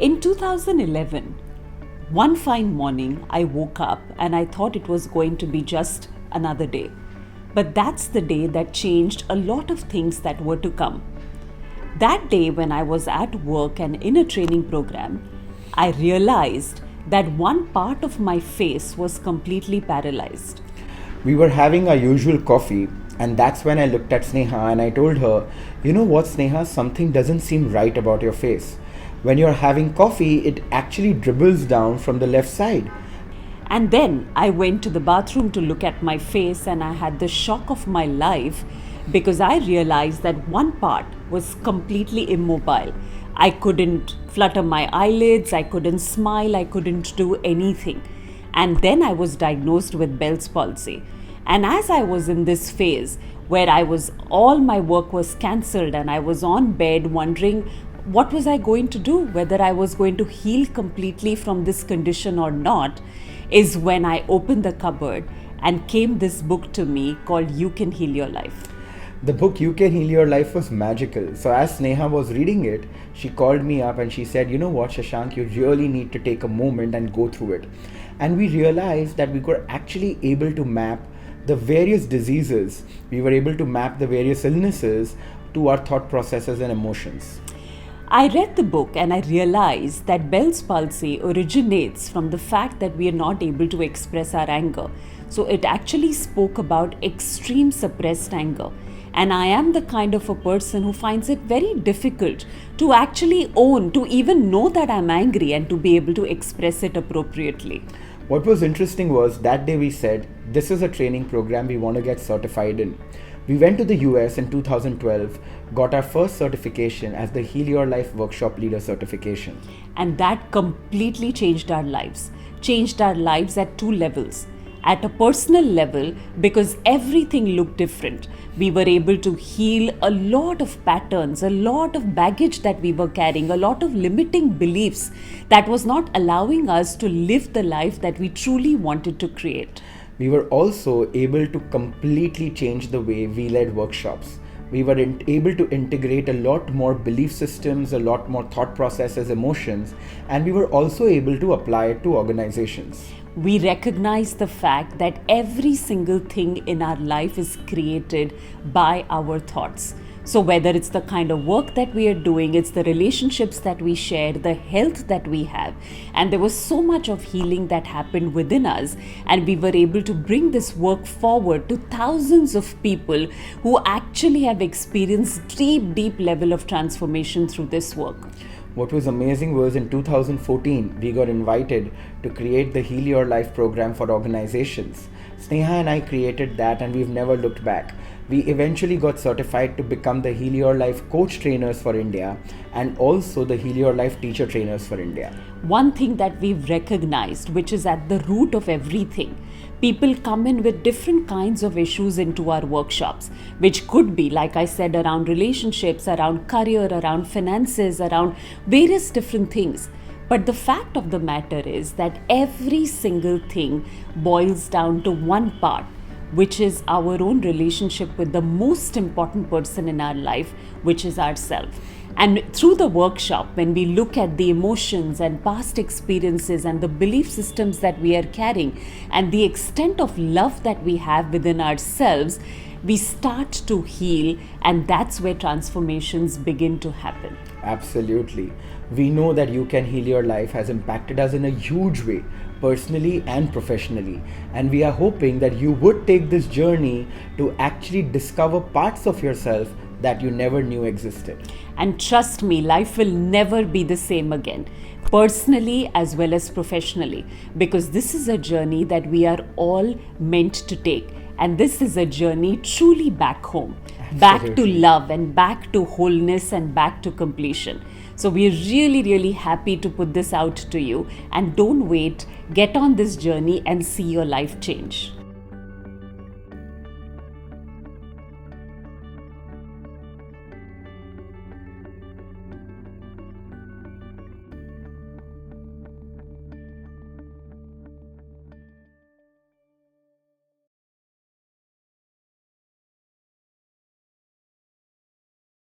In 2011, one fine morning, I woke up and I thought it was going to be just another day. But that's the day that changed a lot of things that were to come. That day, when I was at work and in a training program, I realized that one part of my face was completely paralyzed. We were having our usual coffee, and that's when I looked at Sneha and I told her, "You know what, Sneha, something doesn't seem right about your face. When you're having coffee, it actually dribbles down from the left side." And then I went to the bathroom to look at my face, and I had the shock of my life because I realized that one part was completely immobile. I couldn't flutter my eyelids, I couldn't smile, I couldn't do anything. And then I was diagnosed with Bell's palsy. And as I was in this phase where all my work was cancelled and I was on bed wondering what was I going to do, whether I was going to heal completely from this condition or not, is when I opened the cupboard and came this book to me called You Can Heal Your Life. The book You Can Heal Your Life was magical. So as Sneha was reading it, she called me up and she said, "You know what, Shashank, you really need to take a moment and go through it." And we realized that we were actually able to map the various diseases, we were able to map the various illnesses to our thought processes and emotions. I read the book and I realized that Bell's palsy originates from the fact that we are not able to express our anger. So it actually spoke about extreme suppressed anger. And I am the kind of a person who finds it very difficult to actually own, to even know that I'm angry and to be able to express it appropriately. What was interesting was that day we said, this is a training program we want to get certified in. We went to the US in 2012, got our first certification as the Heal Your Life Workshop Leader certification. And that completely changed our lives at two levels. At a personal level, because everything looked different, we were able to heal a lot of patterns, a lot of baggage that we were carrying, a lot of limiting beliefs that was not allowing us to live the life that we truly wanted to create. We were also able to completely change the way we led workshops. We were able to integrate a lot more belief systems, a lot more thought processes, emotions, and we were also able to apply it to organizations. We recognize the fact that every single thing in our life is created by our thoughts. So whether it's the kind of work that we are doing, it's the relationships that we share, the health that we have. And there was so much of healing that happened within us. And we were able to bring this work forward to thousands of people who actually have experienced deep level of transformation through this work. What was amazing was in 2014, we got invited to create the Heal Your Life program for organizations. Sneha and I created that and we've never looked back. We eventually got certified to become the Heal Your Life coach trainers for India and also the Heal Your Life teacher trainers for India. One thing that we've recognized, which is at the root of everything, people come in with different kinds of issues into our workshops, which could be, like I said, around relationships, around career, around finances, around various different things. But the fact of the matter is that every single thing boils down to one part, which is our own relationship with the most important person in our life, which is ourselves. And through the workshop, when we look at the emotions and past experiences and the belief systems that we are carrying and the extent of love that we have within ourselves, we start to heal, and that's where transformations begin to happen. Absolutely. We know that You Can Heal Your Life has impacted us in a huge way, personally and professionally. And we are hoping that you would take this journey to actually discover parts of yourself that you never knew existed. And trust me, life will never be the same again, personally as well as professionally, because this is a journey that we are all meant to take. And this is a journey truly back home, back to love and back to wholeness and back to completion. So we're really happy to put this out to you, and don't wait, get on this journey and see your life change.